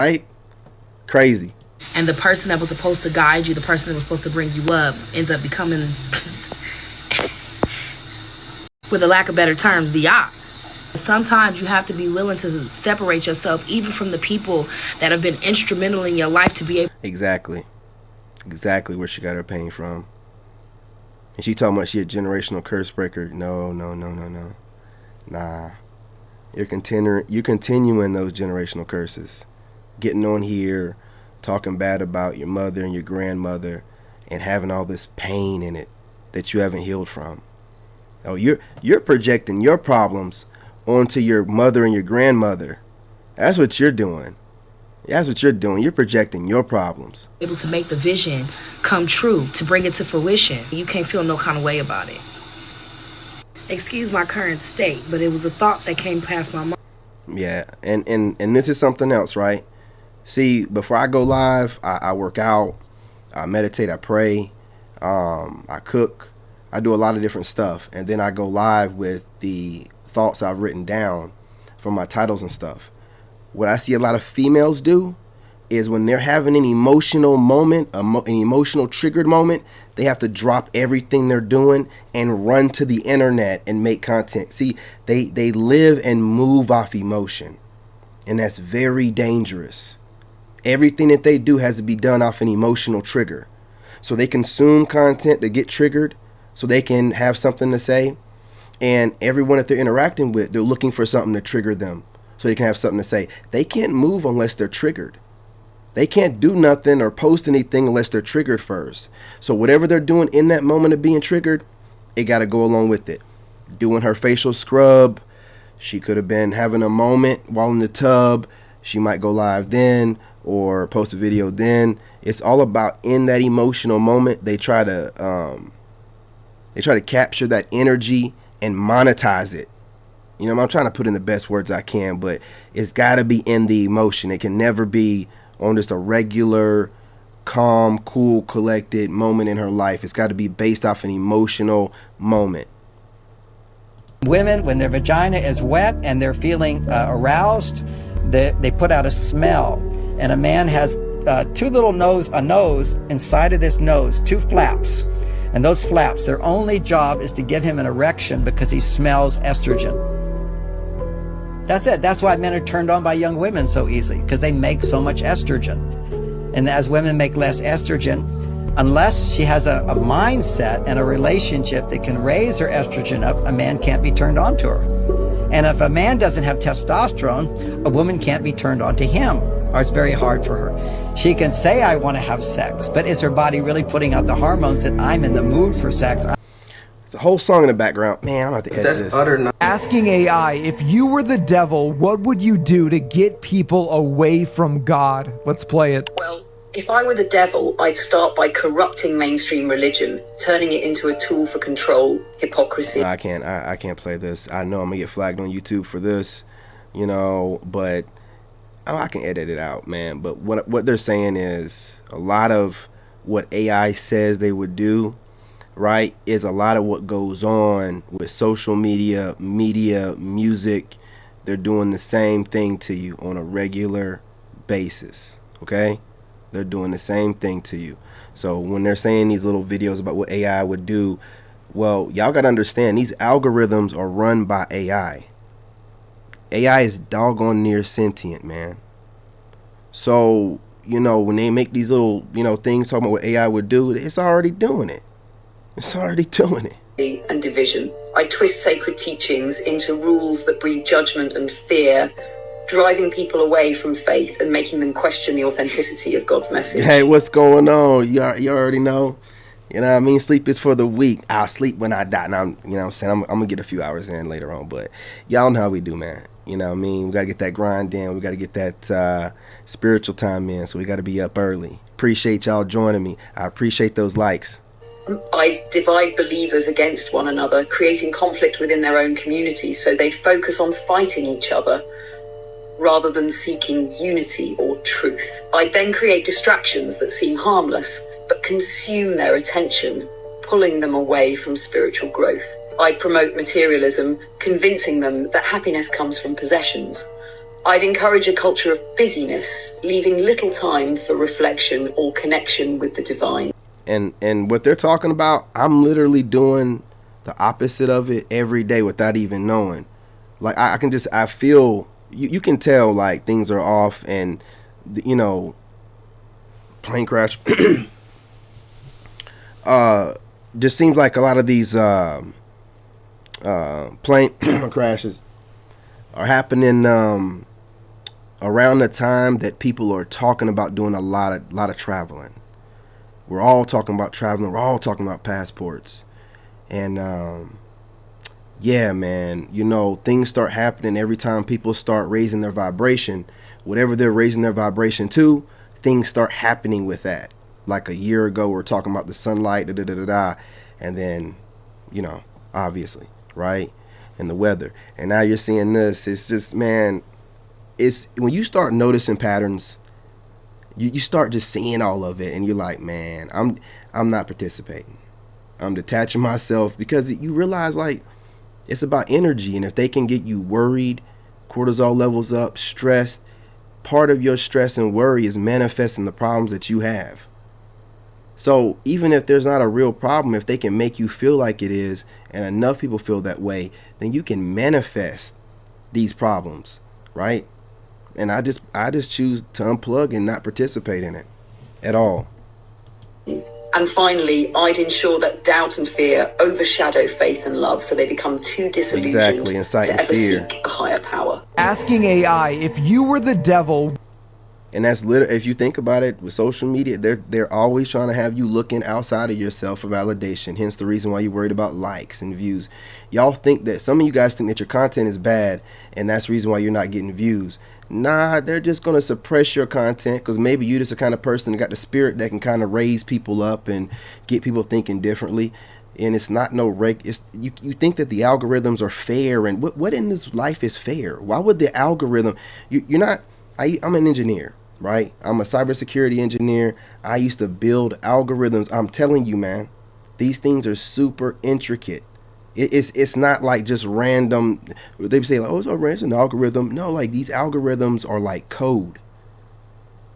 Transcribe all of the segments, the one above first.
Right? Crazy. And the person that was supposed to guide you, the person that was supposed to bring you up, ends up becoming, with a lack of better terms, the op. Sometimes you have to be willing to separate yourself even from the people that have been instrumental in your life to be able. Exactly. Exactly where she got her pain from. And she talking about she a generational curse breaker. No, no, no, no, no. Nah. You're continuing those generational curses. Getting on here, talking bad about your mother and your grandmother, and having all this pain in it that you haven't healed from. Oh, you're projecting your problems onto your mother and your grandmother. That's what you're doing. That's what you're doing. You're projecting your problems. Able to make the vision come true, to bring it to fruition. You can't feel no kind of way about it. Excuse my current state, but it was a thought that came past my mind. Yeah, and this is something else, right? See, before I go live, I work out, I meditate, I pray, I cook, I do a lot of different stuff, and then I go live with the thoughts I've written down from my titles and stuff. What I see a lot of females do is when they're having an emotional moment, an emotional triggered moment, they have to drop everything they're doing and run to the internet and make content. See, they live and move off emotion, and that's very dangerous. Everything that they do has to be done off an emotional trigger. So they consume content to get triggered so they can have something to say. And everyone that they're interacting with, they're looking for something to trigger them so they can have something to say. They can't move unless they're triggered. They can't do nothing or post anything unless they're triggered first. So whatever they're doing in that moment of being triggered, it got to go along with it. Doing her facial scrub. She could have been having a moment while in the tub. She might go live then or post a video then. It's all about in that emotional moment. They try to capture that energy and monetize it. You know, I'm trying to put in the best words I can, but it's got to be in the emotion. It can never be on just a regular, calm, cool, collected moment in her life. It's got to be based off an emotional moment. Women, when their vagina is wet and they're feeling aroused, they put out a smell. And a man has two little a nose inside of this nose, two flaps. And those flaps, their only job is to give him an erection because he smells estrogen. That's it. That's why men are turned on by young women so easily, because they make so much estrogen. And as women make less estrogen, unless she has a mindset and a relationship that can raise her estrogen up, a man can't be turned on to her. And if a man doesn't have testosterone, a woman can't be turned on to him, or it's very hard for her. She can say, I want to have sex, but is her body really putting out the hormones that I'm in the mood for sex? It's a whole song in the background. Man, I'm going to have to edit this. Utter Asking AI, if you were the devil, what would you do to get people away from God? Let's play it. Well, if I were the devil, I'd start by corrupting mainstream religion, turning it into a tool for control, hypocrisy. I can't play this. I know I'm going to get flagged on YouTube for this, you know, but I can edit it out, man. But what they're saying is a lot of what AI says they would do, right, is a lot of what goes on with social media, music. They're doing the same thing to you on a regular basis, okay? They're doing the same thing to you. So when they're saying these little videos about what AI would do, well, y'all got to understand these algorithms are run by AI. AI is doggone near sentient, man. So, you know, when they make these little, you know, things talking about what AI would do, it's already doing it. It's already doing it. And division. I twist sacred teachings into rules that breed judgment and fear, driving people away from faith and making them question the authenticity of God's message. Hey, what's going on? You already know. You know what I mean? Sleep is for the weak. I'll sleep when I die. Now, you know what I'm saying? I'm going to get a few hours in later on, but y'all know how we do, man. You know what I mean? We got to get that grind in. We got to get that spiritual time in, so we got to be up early. Appreciate y'all joining me. I appreciate those likes. I divide believers against one another, creating conflict within their own community, so they focus on fighting each other rather than seeking unity or truth. I then create distractions that seem harmless, but consume their attention, pulling them away from spiritual growth. I promote materialism, convincing them that happiness comes from possessions, I'd encourage a culture of busyness, leaving little time for reflection or connection with the divine. And what they're talking about, I'm literally doing the opposite of it every day without even knowing. Like I feel you can tell like things are off, and you know, plane crash. Just seems like a lot of these plane crashes are happening around the time that people are talking about doing a lot of traveling. We're all talking about traveling. We're all talking about passports, and yeah, man, you know, things start happening every time people start raising their vibration. Whatever they're raising their vibration to, things start happening with that. Like a year ago, we were talking about the sunlight, and then, you know, obviously, right, and the weather, and now you're seeing this. It's just, man, it's when you start noticing patterns, you start just seeing all of it, and you're like, man, I'm not participating. I'm detaching myself, because you realize like it's about energy, and if they can get you worried, cortisol levels up, stressed, part of your stress and worry is manifesting the problems that you have. So even if there's not a real problem, if they can make you feel like it is, and enough people feel that way, then you can manifest these problems, right? And I just choose to unplug and not participate in it at all. And finally, I'd ensure that doubt and fear overshadow faith and love, so they become too disillusioned Exactly, inciting to ever fear. seek a higher power. Asking AI, if you were the devil. And that's literally, if you think about it, with social media, they're always trying to have you looking outside of yourself for validation. Hence the reason why you're worried about likes and views. Y'all think that, some of you guys think that your content is bad, and that's the reason why you're not getting views. Nah, they're just going to suppress your content, because maybe you're just the kind of person that got the spirit that can kind of raise people up and get people thinking differently. And it's not no you think that the algorithms are fair, and what in this life is fair? Why would the algorithm, you're not, I'm an engineer, right? I'm a cybersecurity engineer. I used to build algorithms. I'm telling you, man, these things are super intricate. It's not like just random. They say like, oh, it's an algorithm. No, like these algorithms are like code.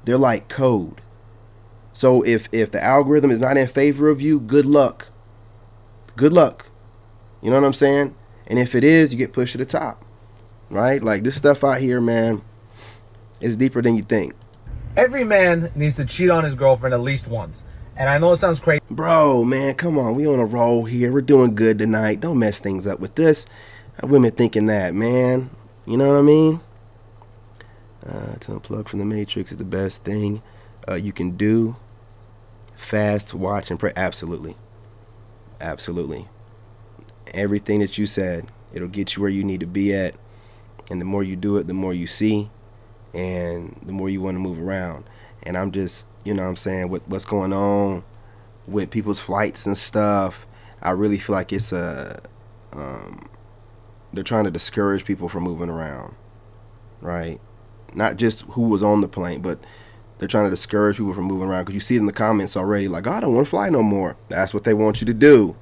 They're like code. So if the algorithm is not in favor of you, good luck. Good luck. You know what I'm saying? And if it is, you get pushed to the top, right? Like this stuff out here, man, is deeper than you think. Every man needs to cheat on his girlfriend at least once. And I know it sounds crazy. Bro, man, come on. We on a roll here. We're doing good tonight. Don't mess things up with this. Women thinking that, man. You know what I mean? To unplug from the matrix is the best thing you can do. Fast, watch, and pray. Absolutely. Absolutely. Everything that you said, it'll get you where you need to be at. And the more you do it, the more you see. And the more you want to move around. And I'm just, you know what I'm saying, with what's going on with people's flights and stuff, I really feel like it's they're trying to discourage people from moving around, right? Not just who was on the plane, but they're trying to discourage people from moving around, because you see it in the comments already, like, oh, I don't want to fly no more. That's what they want you to do.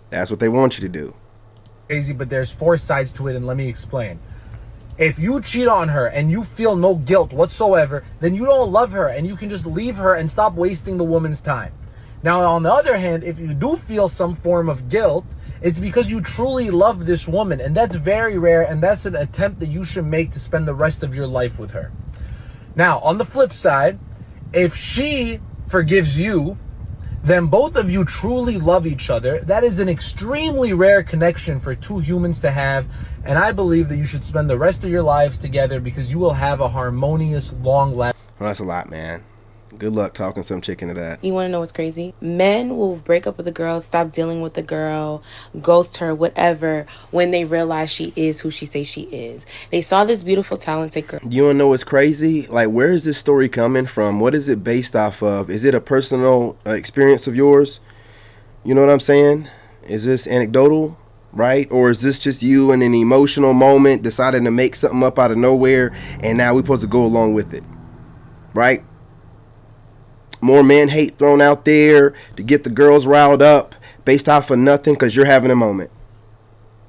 That's what they want you to do. Crazy, but there's 4 sides to it, and let me explain. If you cheat on her and you feel no guilt whatsoever, then you don't love her, and you can just leave her and stop wasting the woman's time. Now, on the other hand, if you do feel some form of guilt, it's because you truly love this woman, and that's very rare, and that's an attempt that you should make to spend the rest of your life with her. Now, on the flip side, if she forgives you, then both of you truly love each other. That is an extremely rare connection for two humans to have, and I believe that you should spend the rest of your lives together, because you will have a harmonious, long-lasting... Well, that's a lot, man. Good luck talking some chick into that. You want to know what's crazy? Men will break up with a girl, stop dealing with the girl, ghost her, whatever, when they realize she is who she says she is. They saw this beautiful, talented girl. You want to know what's crazy? Like, where is this story coming from? What is it based off of? Is it a personal experience of yours? You know what I'm saying? Is this anecdotal, right? Or is this just you in an emotional moment deciding to make something up out of nowhere, and now we're supposed to go along with it, right? More man hate thrown out there to get the girls riled up based off of nothing because you're having a moment,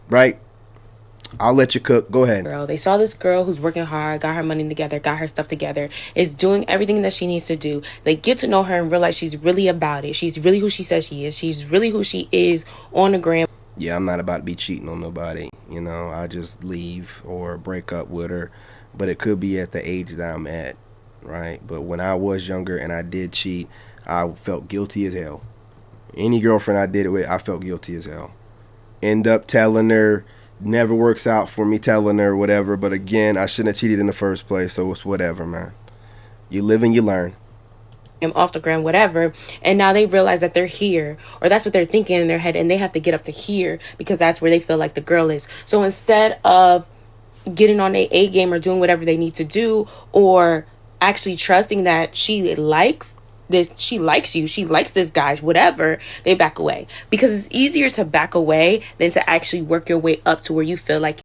right? I'll let you cook. Go ahead. Girl, they saw this girl who's working hard, got her money together, got her stuff together, is doing everything that she needs to do. They get to know her and realize she's really about it. She's really who she says she is. She's really who she is on the gram. Yeah, I'm not about to be cheating on nobody. You know, I just leave or break up with her. But it could be at the age that I'm at, right? But when I was younger and I did cheat, I felt guilty as hell. Any girlfriend I did it with, I felt guilty as hell. End up telling her, never works out for me telling her, whatever. But again, I shouldn't have cheated in the first place, so it's whatever, man. You live and you learn. Off the ground, whatever, and now they realize that they're here, or that's what they're thinking in their head, and they have to get up to here because that's where they feel like the girl is. So instead of getting on their A game or doing whatever they need to do, or actually trusting that she likes this, she likes you, she likes this guy, whatever, they back away, because it's easier to back away than to actually work your way up to where you feel like